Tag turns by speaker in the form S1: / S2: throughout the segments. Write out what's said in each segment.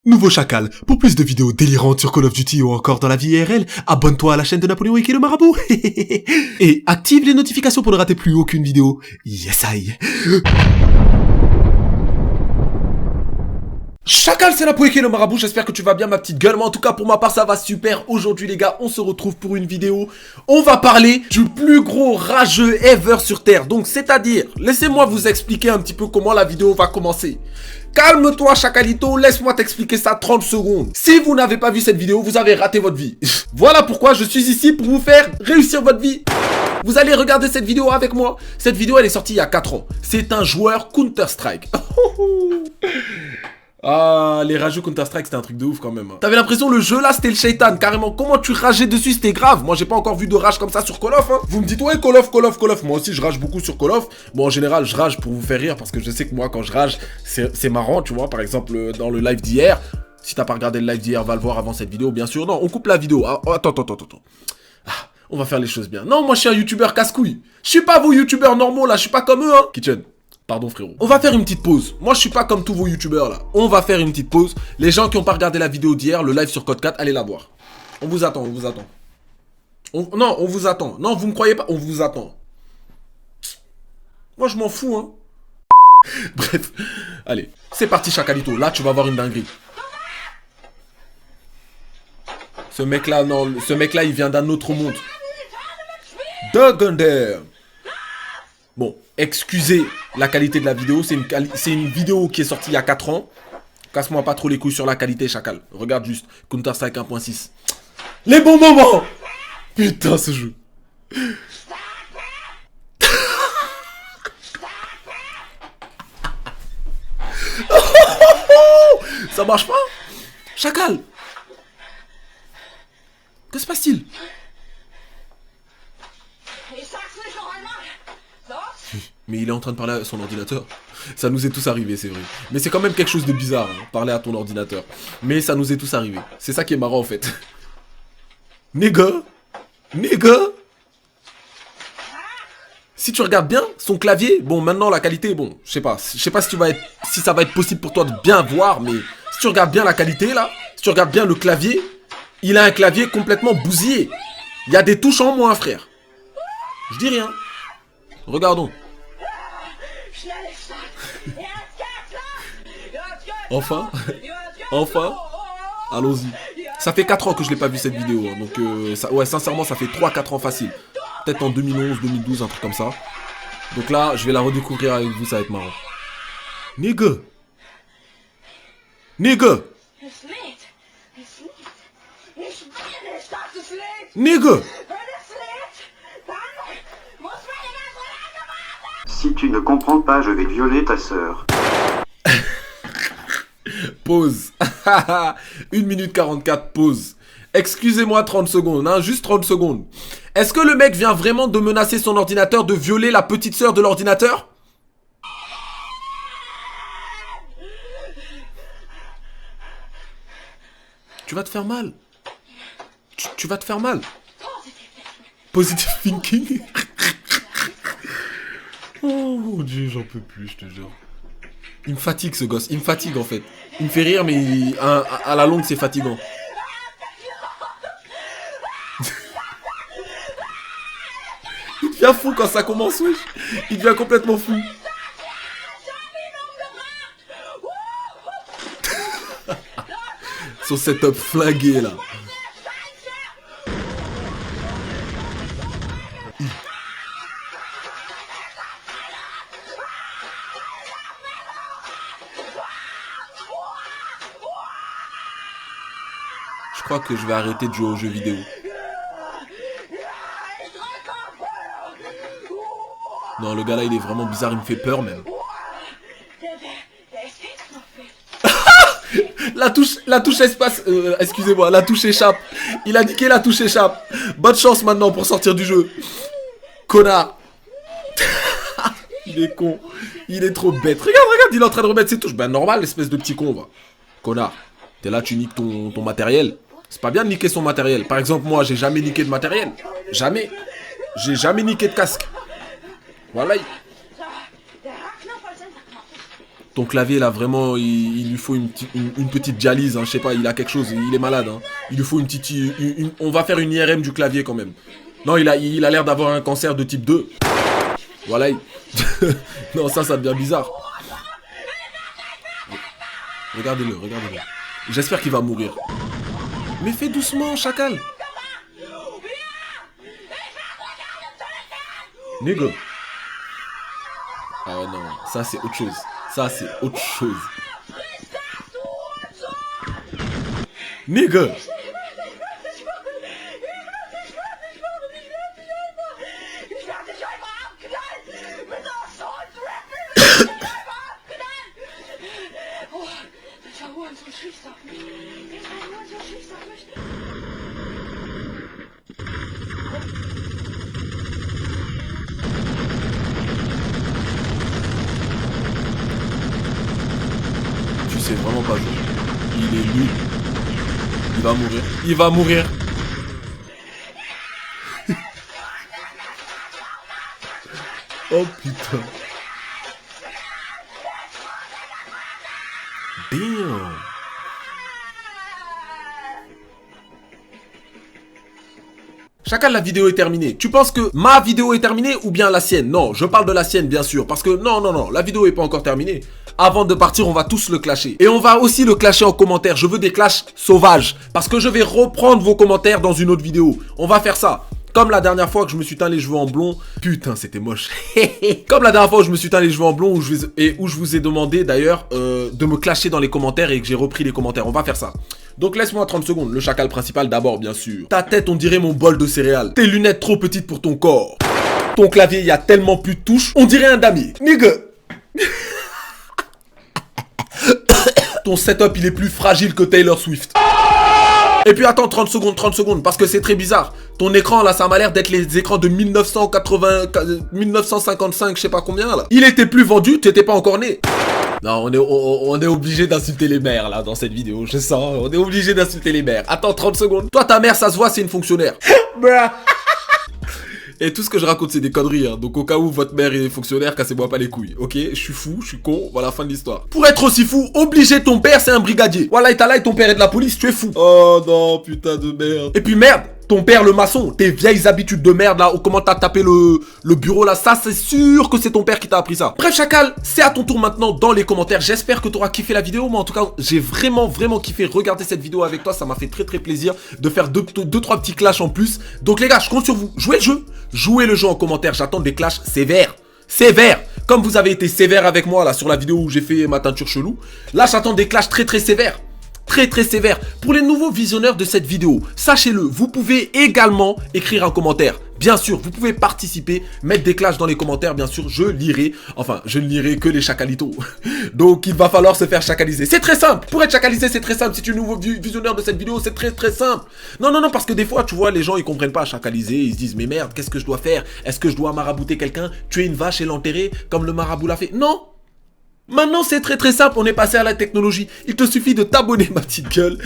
S1: Nouveau chacal, pour plus de vidéos délirantes sur Call of Duty ou encore dans la vie IRL, abonne-toi à la chaîne de Napoléon et le Marabout. Et active les notifications pour ne rater plus aucune vidéo. Yes I. Chacal, c'est Napoléon et le Marabout, j'espère que tu vas bien ma petite gueule, mais en tout cas pour ma part ça va super. Aujourd'hui les gars, on se retrouve pour une vidéo. On va parler du plus gros rageux ever sur Terre. Donc c'est-à-dire, laissez-moi vous expliquer un petit peu comment la vidéo va commencer. Calme-toi Chacalito, laisse-moi t'expliquer ça 30 secondes. Si vous n'avez pas vu cette vidéo, vous avez raté votre vie. Voilà pourquoi je suis ici pour vous faire réussir votre vie. Vous allez regarder cette vidéo avec moi. Cette vidéo elle est sortie il y a 4 ans. C'est un joueur Counter-Strike. Ah, les rageux Counter-Strike, c'était un truc de ouf quand même. T'avais l'impression le jeu là, c'était le shaitan, carrément. Comment tu rageais dessus, c'était grave. Moi, j'ai pas encore vu de rage comme ça sur Call of. Hein. Vous me dites, ouais, Call of. Moi aussi, je rage beaucoup sur Call of. Bon, en général, je rage pour vous faire rire parce que je sais que moi, quand je rage, c'est marrant, tu vois. Par exemple, dans le live d'hier, si t'as pas regardé le live d'hier, va le voir avant cette vidéo, bien sûr. Non, on coupe la vidéo. Ah, attends. Ah, on va faire les choses bien. Non, moi, je suis un youtubeur casse-couille. Je suis pas vos youtubeurs normaux là, je suis pas comme eux, hein. Kitchen. Pardon frérot. On va faire une petite pause. Moi je suis pas comme tous vos youtubeurs là. On va faire une petite pause. Les gens qui n'ont pas regardé la vidéo d'hier, le live sur Code 4, allez la voir. On vous attend. Non, on vous attend. Non, vous me croyez pas, on vous attend. Moi je m'en fous hein. Bref, allez. C'est parti Chacalito. Là tu vas voir une dinguerie. Ce mec là, non, ce mec là il vient d'un autre monde. Duggander. Bon, excusez la qualité de la vidéo, c'est une vidéo qui est sortie il y a 4 ans. Casse-moi pas trop les couilles sur la qualité, Chacal. Regarde juste, Counter-Strike 1.6. Les bons moments. Putain, ce jeu. Ça marche pas? Chacal. Que se passe-t-il? Mais il est en train de parler à son ordinateur. Ça nous est tous arrivé, c'est vrai. Mais c'est quand même quelque chose de bizarre, hein, parler à ton ordinateur. Mais ça nous est tous arrivé. C'est ça qui est marrant, en fait. Nigga. Si tu regardes bien, son clavier, bon, maintenant, la qualité, bon, je sais pas si ça va être possible pour toi de bien voir, mais si tu regardes bien la qualité, là, si tu regardes bien le clavier, il a un clavier complètement bousillé. Il y a des touches en moins, frère. Je dis rien. Regardons. Enfin, allons-y. Ça fait 4 ans que je l'ai pas vu cette vidéo, hein, donc ouais, sincèrement, ça fait 3-4 ans facile. Peut-être en 2011, 2012, un truc comme ça. Donc là, je vais la redécouvrir avec vous, ça va être marrant. Nigga.
S2: Si tu ne comprends pas, je vais violer ta sœur.
S1: Pause. 1 minute 44, pause. Excusez-moi 30 secondes, hein, juste 30 secondes. Est-ce que le mec vient vraiment de menacer son ordinateur de violer la petite sœur de l'ordinateur? Tu vas te faire mal. Tu vas te faire mal. Positive thinking. Oh mon dieu, j'en peux plus, je te jure. Il me fatigue ce gosse, il me fatigue en fait. Il me fait rire mais à la longue c'est fatigant. Il devient fou quand ça commence, wesh. Il devient complètement fou. Son setup flingué là. Je crois que je vais arrêter de jouer aux jeux vidéo. Non, le gars là, il est vraiment bizarre, il me fait peur même. La touche espace, excusez-moi, la touche échappe. Il a niqué la touche échappe. Bonne chance maintenant pour sortir du jeu. Connard. Il est con. Il est trop bête. Regarde, il est en train de remettre ses touches. Ben normal, espèce de petit con, va. Connard. T'es là, tu niques ton matériel. C'est pas bien de niquer son matériel. Par exemple, moi, j'ai jamais niqué de matériel. Jamais. J'ai jamais niqué de casque. Voilà. Ton clavier là vraiment il lui faut une petite dialyse, hein, je sais pas, il a quelque chose, il est malade. Hein. Il lui faut une petite... on va faire une IRM du clavier quand même. Non, il a l'air d'avoir un cancer de type 2. Voilà. Non, ça devient bizarre. Regardez-le, regardez-le. J'espère qu'il va mourir. Mais fais doucement, chacal. Nigga. Oh non, ça c'est autre chose. Ça c'est autre chose. Nigga. Tu sais vraiment pas jouer. Il est nul. Il va mourir. Il va mourir. Oh putain. Damn. Chacal, la vidéo est terminée. Tu penses que ma vidéo est terminée ou bien la sienne? Non, je parle de la sienne bien sûr. Parce que non, la vidéo est pas encore terminée. Avant de partir, on va tous le clasher. Et on va aussi le clasher en commentaire. Je veux des clashs sauvages. Parce que je vais reprendre vos commentaires dans une autre vidéo. On va faire ça. Comme la dernière fois que je me suis teint les cheveux en blond. Putain, c'était moche. Comme la dernière fois où je me suis teint les cheveux en blond où je vous ai demandé d'ailleurs de me clasher dans les commentaires et que j'ai repris les commentaires. On va faire ça. Donc laisse-moi 30 secondes. Le chacal principal d'abord, bien sûr. Ta tête, on dirait mon bol de céréales. Tes lunettes trop petites pour ton corps. Ton clavier, il y a tellement plus de touches. On dirait un damier. Nigga. Ton setup, il est plus fragile que Taylor Swift. Et puis attends 30 secondes, parce que c'est très bizarre. Ton écran là, ça m'a l'air d'être les écrans de 1955, je sais pas combien là. Il était plus vendu, t'étais pas encore né. Non, on est obligé d'insulter les mères là dans cette vidéo, je sens, on est obligé d'insulter les mères. Attends 30 secondes. Toi ta mère, ça se voit, c'est une fonctionnaire. Et tout ce que je raconte, c'est des conneries, hein. Donc au cas où votre mère est fonctionnaire, cassez-moi pas les couilles, ok? Je suis fou, je suis con, voilà, fin de l'histoire. Pour être aussi fou, obligé, ton père, c'est un brigadier. Voilà, et t'as là, et ton père est de la police, tu es fou. Oh non, putain de merde. Et puis merde, ton père le maçon, tes vieilles habitudes de merde là, comment t'as tapé le bureau là, ça c'est sûr que c'est ton père qui t'a appris ça. Bref chacal, c'est à ton tour maintenant dans les commentaires. J'espère que t'auras kiffé la vidéo. Moi en tout cas, j'ai vraiment kiffé regarder cette vidéo avec toi. Ça m'a fait très plaisir de faire deux, trois petits clashs en plus. Donc les gars, je compte sur vous. Jouez le jeu. Jouez le jeu en commentaire. J'attends des clashs sévères. Sévères. Comme vous avez été sévère avec moi là sur la vidéo où j'ai fait ma teinture chelou. Là j'attends des clashs très sévères. Très sévère. Pour les nouveaux visionneurs de cette vidéo, sachez-le, vous pouvez également écrire un commentaire. Bien sûr, vous pouvez participer, mettre des clashs dans les commentaires, bien sûr, je lirai. Enfin, je ne lirai que les chacalitos. Donc, il va falloir se faire chacaliser. C'est très simple. Pour être chacalisé, c'est très simple. Si tu es nouveau visionneur de cette vidéo, c'est très simple. Non, parce que des fois, tu vois, les gens, ils comprennent pas chacaliser. Ils se disent, mais merde, qu'est-ce que je dois faire? Est-ce que je dois marabouter quelqu'un, tuer une vache et l'enterrer comme le marabout l'a fait? Non. Maintenant, c'est très simple, on est passé à la technologie. Il te suffit de t'abonner, ma petite gueule.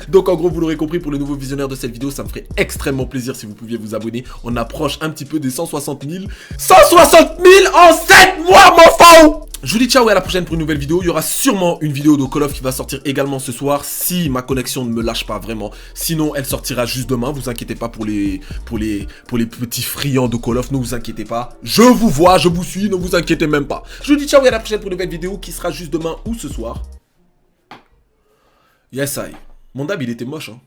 S1: Donc, en gros, vous l'aurez compris, pour les nouveaux visionneurs de cette vidéo, ça me ferait extrêmement plaisir si vous pouviez vous abonner. On approche un petit peu des 160 000. 160 000 en 7 mois, mon faux! Je vous dis ciao et à la prochaine pour une nouvelle vidéo. Il y aura sûrement une vidéo de Call of qui va sortir également ce soir si ma connexion ne me lâche pas vraiment. Sinon, elle sortira juste demain. Vous inquiétez pas pour les petits friands de Call of. Ne vous inquiétez pas. Je vous vois, je vous suis. Ne vous inquiétez même pas. Je vous dis ciao et à la prochaine pour une nouvelle vidéo qui sera juste demain ou ce soir. Yes, I. Mon dab, il était moche, hein.